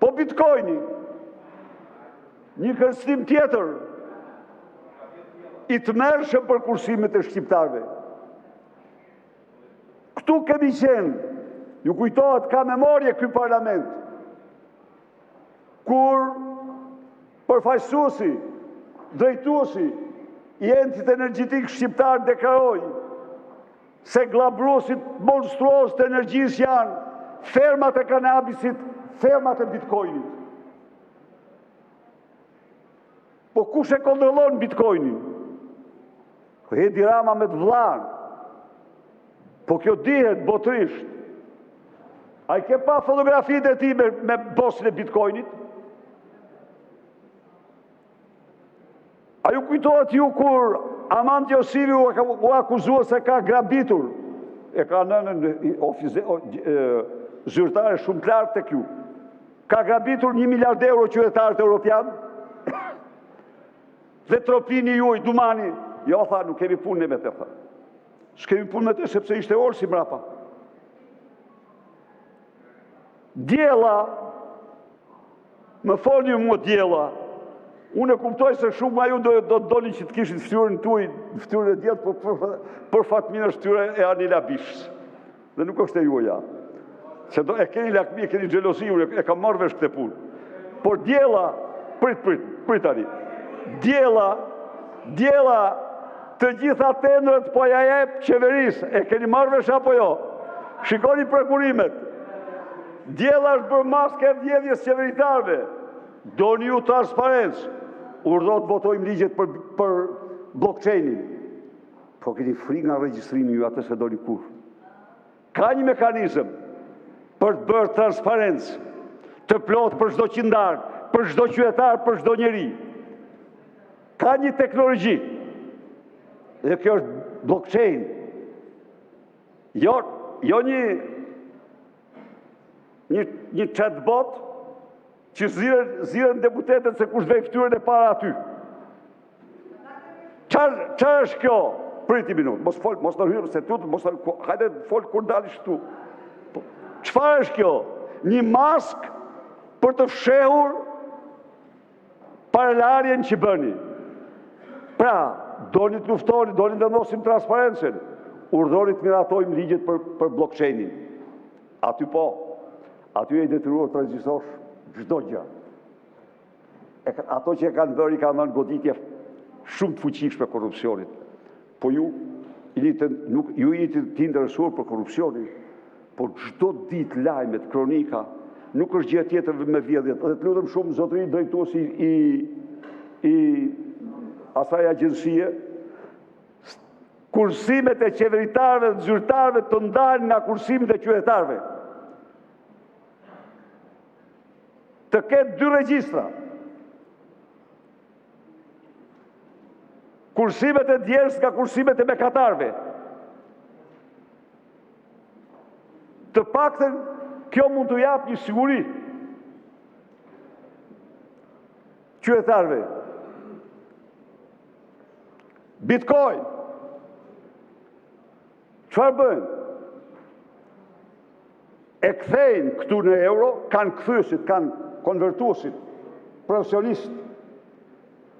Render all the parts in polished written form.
Po Bitcoini, një kërcënim tjetër, i të mërshëm për kursimet e shqiptarve. Këtu kemi qenë, ju kujtohet ka memorje ky parlament, kur përfaqësuesi, drejtuesi i entit energjetik shqiptar deklaroi se glabruesit monstruos të energjisë janë fermat e kanabisit, fermat e Bitcoinit. Po kush e kontrollon Bitcoinin? Edi Rama me të vllain. Po kjo dihet botërisht. A i ke pa fotografitë e tij me bosin e Bitcoinit? A ju kujtohet ju kur Amant Josivi u akuzua se ka grabitur, e ka nënën zyrtare shumë lartë tek ju, ka grabitur 1 miliard euro qytetarët europian, dhe tropini juaj, Dumani, jo, tha, nuk kemi punë me të, tha. S'kemi punë me të, sepse ishte orë si mrapa. Djela, më thoni ju mua djela, unë e kuptoj se shumë ma ju do doni që të kishit ftyrën tuaj, ftyrën e djetë, për fatminë është ftyre e Anila Bishës. Dhe nuk është e juaja. Se e keni lakmi, e keni xhelozi, unë e kam marrë vesh këtë punë. Por djela, prit tani. Djela, të gjitha tendrët po ja jep qeverisë, e keni marrë vesh apo jo? Shikoni prekurimet. Djela është bërë maske e vjedhjes qeveritarëve. Doni ju transparencë. Urdhot votojmë ligjet për blockchainin. Po keni frikë nga regjistrimi ju atë se doni kur. Ka një mekanizëm për të bërë transparencë, të plotë për çdo qytetar, për çdo qytetar, për çdo njeri. Ka një teknologji. Dhe kjo është blockchain. Jo një chatbot që ziren deputetet se kush vej ftyrën e para aty. Çfarë është kjo? Priti minutë, mos në hyrë, se hajde fol kur dalish tu. Çfarë është kjo? Një mask për të fshehur paralarjen që bëni. Pra, doni të luftoni, doni të vendosim transparencën, urdhoni të miratojmë ligjet për blockchainin. Aty po, aty e detyruar të regjistosh çdo gjë. Ato që e kanë bërë i kanë dhënë goditje shumë të fuqishme korrupsionit. Po ju jeni të interesuar për korrupsionin, por çdo ditë lajmet, kronika, nuk është gjë tjetër me vjedhjet. Dhe të lutem shumë zotëri drejtuesi i asaj agjencie, kursimet e qeveritarëve dhe zyrtarëve të ndalen nga kursimet e qytetarëve. Të ketë 2 regjistra. Kursimet e djerës nga kursimet e mekatarëve. Të paktën kjo mund të japë një siguri qytetarëve. Bitcoin. Çfarë bëjnë? E kthejnë këtu në euro, kanë kthyesit, kanë konvertuesit, profesionistë,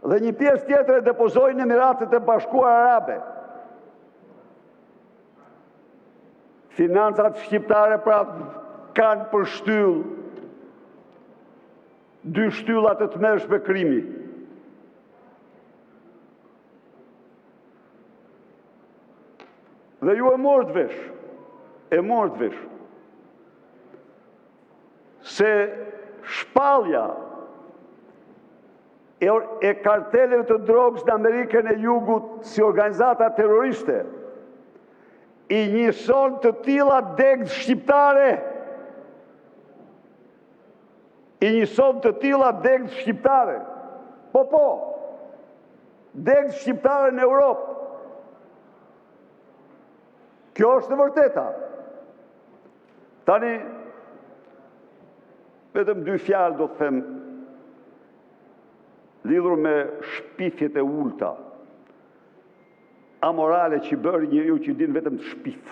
dhe një pjesë tjetër e depozojnë në Emiratet e Bashkuara Arabe. Financat shqiptare pra kanë për shtyll 2 shtyllat e të mërshme krimi. Dhe ju e morët vesh, se shpallja e karteleve të drogës në Amerikën e Jugut si organizata terroriste i njëson të tilla degë shqiptare. Po, degë shqiptare në Europë. Kjo është e vërteta. Tani, vetëm 2 fjalë do të them lidhur me shpifjet e ulta, amorale që bëri njeriu që din vetëm të shpif.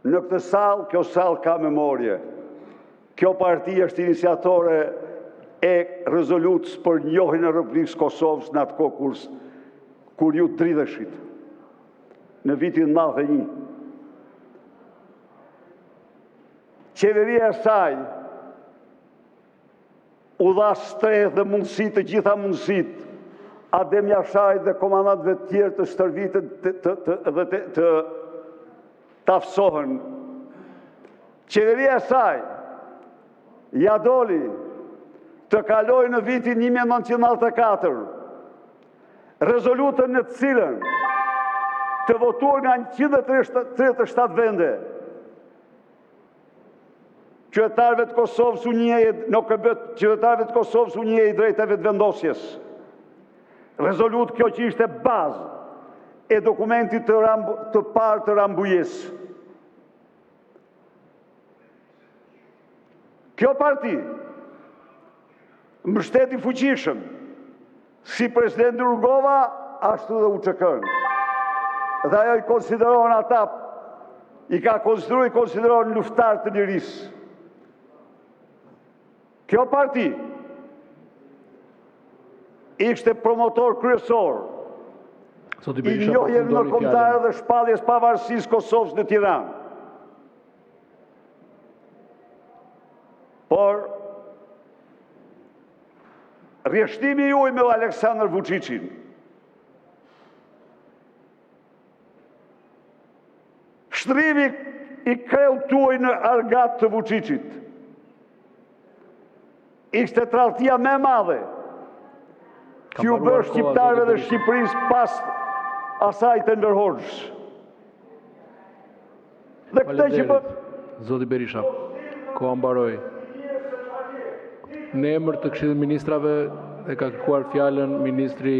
Në këtë sallë, kjo sallë ka memorje. Kjo parti është iniciatore e rezolutës për njohjen e Republikës Kosovës në atë kohë kur ju dridheshit në vitin 91. Qeveria e saj u dha shtreh dhe mundësi të gjitha mundësit Adem Jashaj dhe komandantëve të tjerë të shtërvitet dhe të tafsohen. Qeveria e saj ja doli të kaloj në vitin 1994 rezolutën në të cilën të votuar nga 137 vende qytetarëve të Kosovës u njihej në KBT, qytetarëve të Kosovës u njihej drejtave të vendosjes. Rezolutë kjo që ishte bazë e dokumentit të parë të Rambujës. Kjo parti mbështeti fuqishëm si presidenti Rugova, ashtu dhe UÇK-n. Dhe ajo i konsiderohen ata, i konsiderohen luftar të lirisë. Kjo parti ishte promotor kryesor i njohjes ndërkombëtare dhe shpalljes pavarësisë Kosovës në Tiranë. Por rjeshtimi juaj me Aleksandar Vučićin shtrimi i kreut tuaj në argat të Vučićit ishte tradhtia më e madhe që u bë shqiptarëve dhe Shqipërisë pas asaj të ndërhoxhës. Dhe këtë që bë... Zoti Berisha, koha mbaroi. Në emër të Këshillit të Ministrave e ka kërkuar fjalën ministri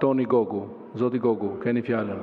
Toni Gogu. Zoti Gogu, keni fjalën.